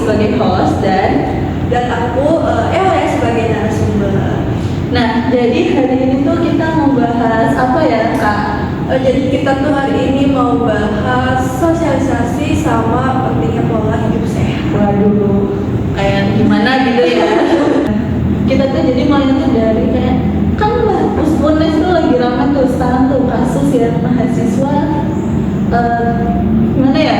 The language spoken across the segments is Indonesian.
sebagai host dan aku Ella sebagai narasumber. Nah, jadi hari ini tuh kita mau bahas apa ya, Kak? Jadi kita tuh hari ini mau bahas sosialisasi sama pentingnya pola hidup sehat. Waduh, kayak gimana gitu ya. Kita tuh jadi mulai tuh dari kayak kan UNES tuh lagi ramai tuh sekarang tuh kasus ya mahasiswa gimana ya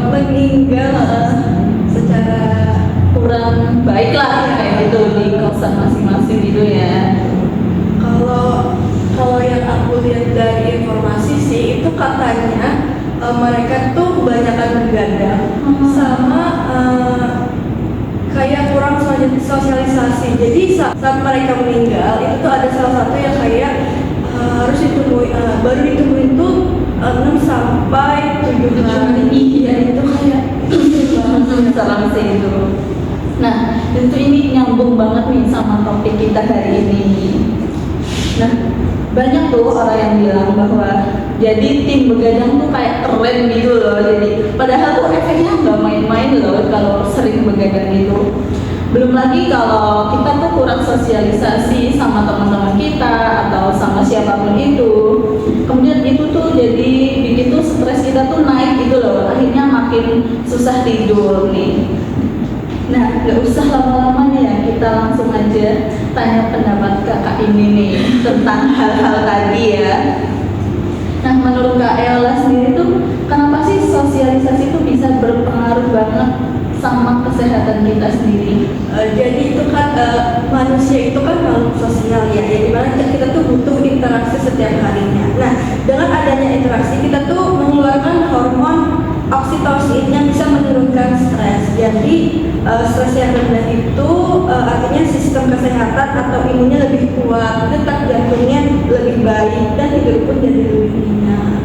meninggal secara kurang baik lah kayak gitu di kosan masing-masing gitu ya. Kalau yang aku lihat dari informasi sih itu katanya mereka tuh kebanyakan begadang sama kayak kurang sosialisasi. Jadi saat mereka meninggal itu tuh ada salah satu yang kayak harus ditemui baru ditemuin tuh 6 sampai 7 hari. Iya itu kayak serem sih itu. Nah tentu ini nyambung banget nih sama topik kita hari ini. Nah banyak tuh orang yang bilang bahwa jadi tim begadang tuh kayak keren gitu loh. Jadi padahal tuh efeknya nggak main-main loh kalau sering begadang itu. Belum lagi kalau kita tuh kurang sosialisasi sama teman-teman kita atau sama siapapun itu. Kemudian itu tuh jadi bikin tuh stres kita tuh naik gitu loh. Akhirnya makin susah tidur nih. Nah, gak usah lama-lama nih ya, kita langsung aja tanya pendapat kakak ini nih tentang hal-hal tadi ya. Nah, menurut Kak Ella sendiri tuh, kenapa sih sosialisasi itu bisa berpengaruh banget sama kesehatan kita sendiri? Jadi itu kan manusia itu kan makhluk sosial ya, jadi mana kita tuh butuh interaksi setiap harinya. Nah, dengan adanya interaksi kita tuh mengeluarkan hormon oksitosin yang bisa menurunkan stres. Jadi stres yang rendah itu artinya sistem kesehatan atau imunnya lebih kuat, detak jantungnya lebih baik, dan tidur pun jadi lebih nyenyak.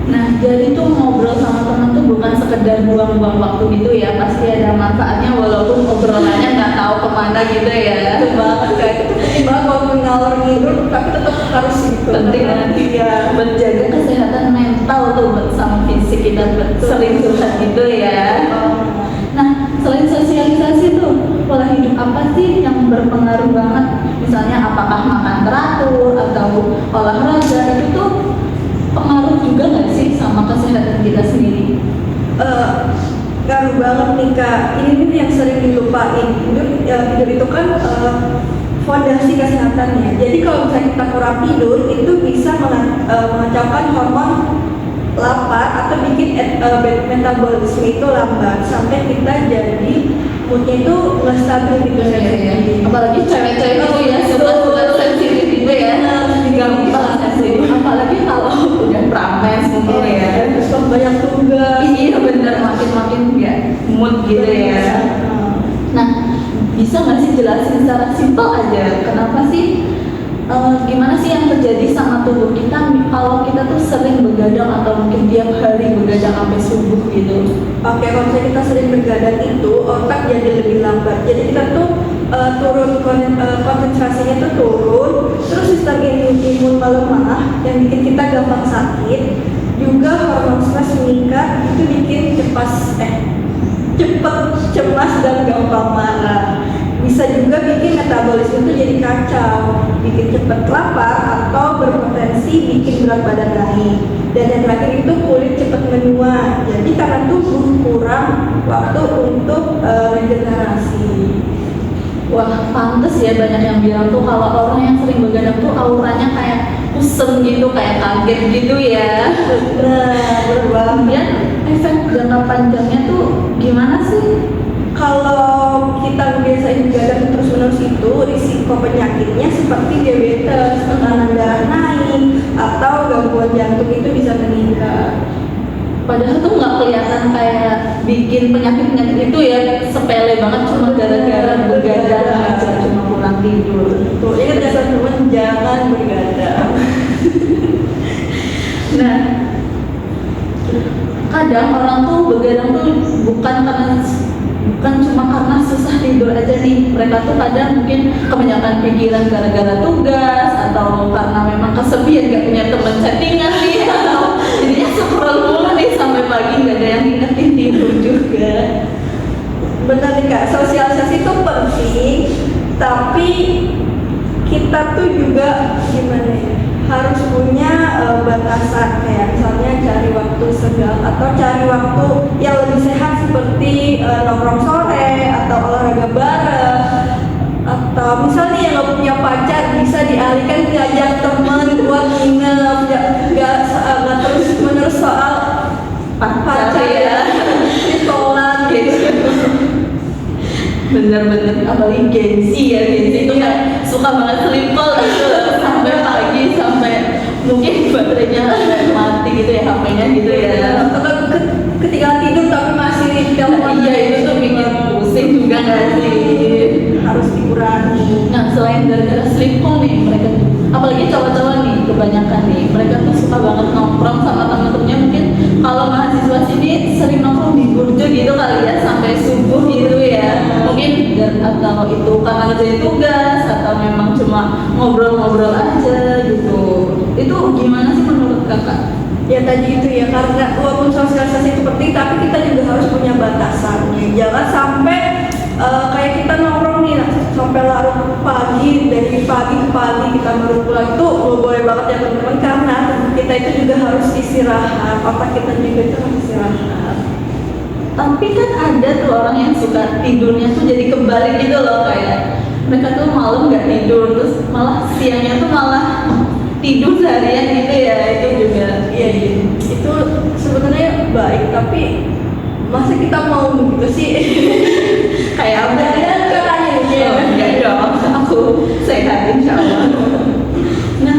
Nah, jadi tuh ngobrol sama temen tuh bukan sekedar buang-buang waktu gitu ya, pasti ada manfaatnya walaupun obrolannya nggak tahu kemana gitu ya. Itu banget kayak itu penting banget walaupun ngalor ngidul tapi tetap harus gitu. Penting nanti ya menjaga kesehatan mental tuh sama fisik kita sering curhat gitu ya. Nah, selain sosialisasi tuh pola hidup apa sih yang berpengaruh banget? Misalnya apakah makan teratur atau olahraga itu tuh pengaruh juga nggak sih sama kesehatan kita sendiri? Ngaruh banget nih Kak. Ini yang sering dilupain. Tidur itu kan fondasi kesehatannya. Jadi kalau misalnya kita kurang tidur itu bisa mengacaukan hormon lapar atau bikin metabolisme itu lambat sampai kita jadi moodnya itu nggak stabil gitu. Apalagi cewek-cewek itu ya suka sensitif gitu ya, gampang sih. Apalagi kalau udah prames mungkin ya, terus banyak tugas. Iya bener, makin ya mood gitu ya. Nah, bisa nggak sih jelasin secara simpel aja kenapa sih gimana sih yang terjadi sama tubuh kita kalau kita tuh sering begadang atau mungkin tiap hari begadang sampai subuh gitu? Oke, kalau misalnya kita sering begadang itu otak jadi lebih lambat. Jadi kita tuh turun konsentrasinya tuh turun, terus sistem imun melemah yang bikin kita gampang sakit. Juga hormon stres meningkat itu bikin cepet cemas dan gampang marah. Bisa juga bikin metabolisme itu jadi kacau, bikin cepat lapar atau berpotensi bikin berat badan naik. Dan yang terakhir itu kulit cepat menua. Jadi karena tubuh kurang waktu untuk regenerasi. Wah, pantes ya banyak yang bilang tuh kalau orang yang sering begadang tuh auranya kayak kusem gitu, kayak kaget gitu ya. Bener banget. Kemudian efek jangka panjangnya tuh gimana sih? Kalau kita biasain begadang terus-menerus itu risiko penyakitnya seperti diabetes, tekanan darah naik, atau gangguan jantung itu bisa meningkat. Padahal tuh nggak kelihatan kayak bikin penyakit itu ya, sepele banget cuma gara-gara begadang aja, cuma kurang tidur. Tuh, ini dasar teman jangan begadang. Nah, kadang orang tuh begadang tuh bukan cuma karena susah tidur aja nih. Mereka tuh kadang mungkin kebanyakan pikiran gara-gara tugas atau karena memang kesepian gak punya teman chattingan nih atau jadinya scroll mulu nih sampai pagi gak ada yang ingetin tidur juga. Benar nih Kak, sosialisasi itu penting, tapi kita tuh juga gimana ya, harus punya batasan, kayak misalnya cari waktu senggang atau cari waktu yang lebih sehat seperti nongkrong sore atau olahraga bareng, atau misalnya yang nggak punya pacar bisa dialihkan ngajak teman buat nginep, nggak terus menerus soal pacar ya, ditolak gitu. Bener-bener, apalagi Gen Z ya, Gen Z itu kan suka banget sleepel gitu sampai pagi, sampai mungkin baterainya sampai mati gitu ya, HP-nya gitu ya. Atau ketika tidur tapi masih telepon. Iya, itu tuh bikin pusing juga nggak sih? Harus dikurangi. Nah, selain gara-gara sleepwalk nih, mereka tuh, apalagi cowok-cowok nih, kebanyakan nih, mereka tuh suka banget nongkrong sama temen-temennya. Mungkin kalau mahasiswa sini sering nongkrong di burjo gitu kali ya, sampai subuh gitu ya. Mungkin atau itu karena ngerjain tugas, atau memang cuma ngobrol-ngobrol aja gitu. Itu gimana sih menurut kakak? Ya tadi itu ya, karena walaupun sosialisasi itu penting, tapi kita juga harus punya batasannya. Jangan sampai kayak kita nongkrong nih sampai larut pagi, dari pagi ke pagi kita baru pulang, itu nggak boleh banget ya teman-teman, karena kita itu juga harus istirahat, otak kita juga itu harus istirahat. Tapi kan ada tuh orang yang suka tidurnya tuh jadi kebalik gitu loh, kayak mereka tuh malam nggak tidur, terus malah siangnya tuh malah tidur seharian gitu ya. Itu juga Iya, itu sebenarnya baik, tapi masa kita mau begitu sih? kayak apa ya? Katanya Oh, enggak dong, aku sehat insya Allah. Nah,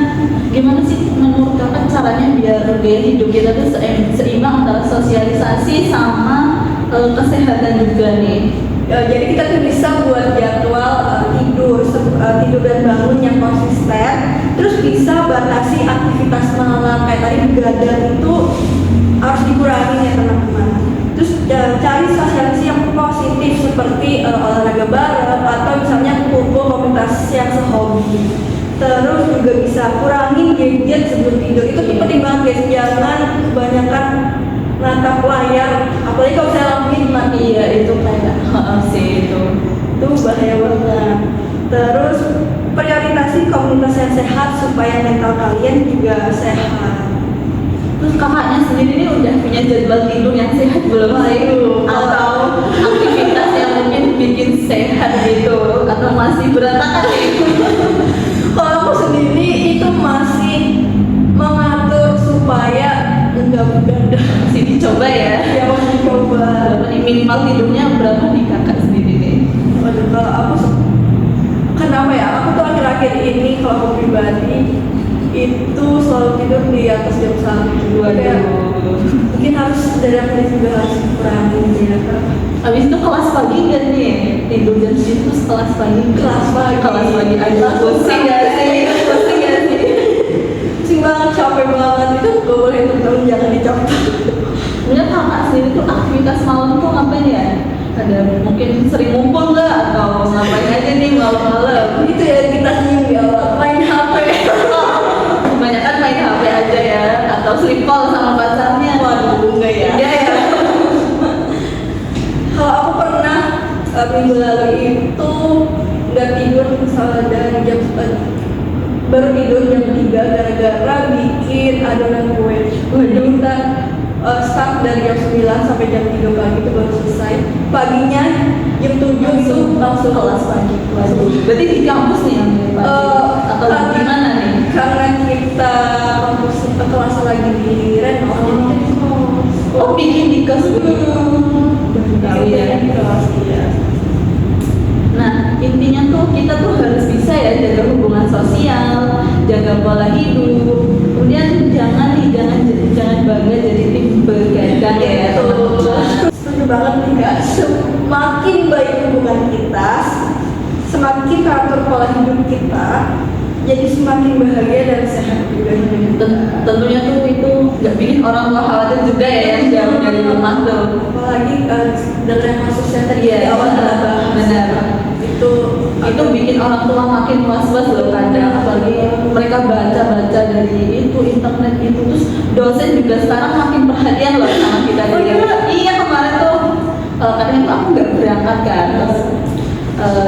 gimana sih menurut kakak caranya biar gaya hidup kita tuh seimbang antara sosialisasi sama kesehatan juga nih? Jadi kita tuh bisa buat jadwal tidur dan bangun yang konsisten. Terus bisa batasi aktivitas malam, kayak tadi begadang itu harus dikurangi ya teman-teman. Terus cari sosialisasi yang positif seperti olahraga bareng atau misalnya kumpul komunitas yang sehobi. Terus juga bisa kurangin gadget sebelum tidur, itu tuh penting banget guys. Jangan kebanyakan natap layar, apalagi kalau saya lakuin mati. Iya, itu kayak sih itu. Itu bahaya banget. Terus prioritasi komunitas yang sehat supaya mental kalian juga sehat. Terus kakaknya sendiri nih udah punya jadwal tidur yang sehat belum sih? Atau aktivitas yang mungkin bikin sehat gitu? Atau masih berantakan nih? Kalau aku sendiri itu masih mengatur supaya enggak begadang. Masih dicoba ya? Ya masih coba. Berapa nih minimal tidurnya berapa nih kakak sendiri nih? Waduh, kalau aku kenapa ya? Aku tuh akhir-akhir ini kalau aku pribadi itu selalu tidur di atas jam 1. Kayak mungkin harus dari aku juga harus kurangi ya. Habis itu kelas pagi kan nih? Tidur jam segitu terus kelas pagi? Kelas pagi aja. Pusing gak sih? Pusing gak sih? Pusing banget, capek banget. Itu gak boleh, teman-teman, jangan dicontoh. Sebenarnya kakak sendiri tuh aktivitas malam tuh ngapain ya? Ada mungkin sering ngumpul nggak atau ngapain aja nih malam-malam? Itu ya kita senyum ya, main HP. Kebanyakan main HP aja ya, atau sleep call sama pacarnya. Waduh, enggak ya. Iya ya. Kalau aku pernah minggu lalu itu nggak tidur misalnya dari jam baru tidur jam 3 gara-gara bikin adonan kue. Waduh, kita start dari jam 9 sampai jam 3 pagi itu baru selesai. Paginya jam 7 itu langsung kelas pagi. Waduh. Berarti di kampus nih yang pagi? Atau di mana nih? Karena kita kampus kelas lagi di renov, jadi kita di kos. Oh, bikin di kos Tahu ya, iya. Nah, intinya tuh kita tuh harus bisa ya jaga hubungan sosial, jaga pola hidup. Kemudian jangan bangga jadi tim begadang ya teman-teman. Setuju banget nih Kak. Semakin baik hubungan kita, semakin teratur pola hidup kita, jadi semakin bahagia dan sehat juga hidup. Tentunya tuh itu nggak bikin orang tua khawatir juga ya yang jauh dari rumah tuh. Apalagi dengan kasusnya tadi di awal kita bahas. Benar. Itu bikin orang tua makin was-was loh kadang, apalagi mereka baca-baca dari itu internet itu, terus dosen juga sekarang makin perhatian loh sama kita. Oh, iya? Iya, kemarin tuh katanya tuh aku nggak berangkat kan. Terus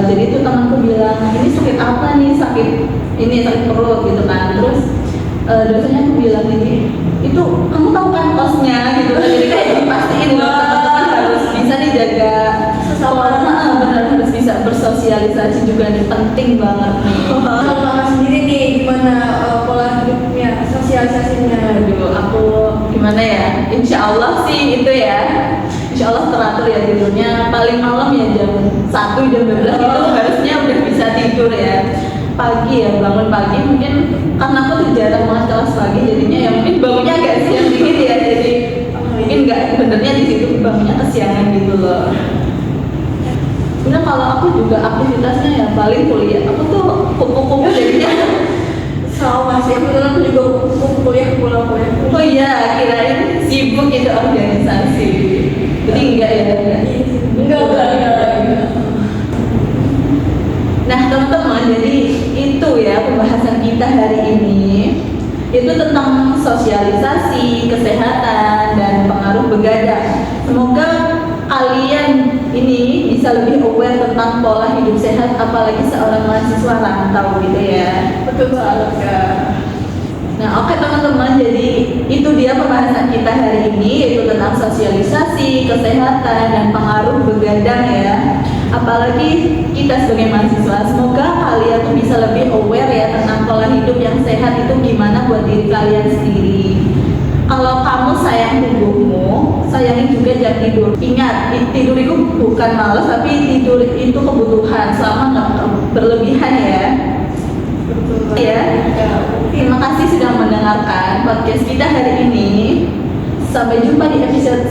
jadi itu temanku bilang, ini sakit apa nih, sakit perut gitu kan. Terus dosennya aku bilang gini, itu kamu tahu kan kosnya gitu. Jadi kayak dipastiin loh, teman-teman harus bisa nih jaga Sesama. benar harus bisa bersosialisasi juga nih, penting banget nih. Kalau kakak sendiri nih gimana pola hidupnya, sosialisasinya? Aduh, aku gimana ya? Insya Allah sih itu ya. Insya Allah teratur ya tidurnya. Paling malam ya jam 1 jam 12 itu harusnya udah bisa tidur ya. Pagi ya, bangun pagi mungkin karena aku tuh jarang banget kelas pagi, jadinya ya mungkin bangunnya agak siang dikit ya. Jadi mungkin nggak benernya di situ bangunnya kesiangan gitu loh. Sebenarnya kalau aku juga aktivitasnya ya paling kuliah. Aku tuh kupu-kupu jadinya. Sama sih, kebetulan aku juga kuliah pulang kuliah. Oh iya, kirain sibuk itu organisasi. Jadi enggak ya? Enggak. Nah teman-teman, jadi itu ya pembahasan kita hari ini. Itu tentang sosialisasi, kesehatan, dan pengaruh begadang. Semoga kalian ini bisa lebih aware tentang pola hidup sehat, apalagi seorang mahasiswa rantau gitu ya. Betul banget Kak. Nah oke teman-teman, jadi itu dia pembahasan kita hari ini, yaitu tentang sosialisasi, kesehatan, dan pengaruh begadang ya. Apalagi kita sebagai mahasiswa, semoga kalian tuh bisa lebih aware ya tentang pola hidup yang sehat itu gimana buat diri kalian sendiri. Kalau kamu sayang tubuhmu, sayangi juga jam tidur. Ingat, tidur itu bukan malas, tapi tidur itu kebutuhan selama nggak berlebihan ya. Betul Ya. Terima kasih sudah mendengarkan podcast kita hari ini. Sampai jumpa di episode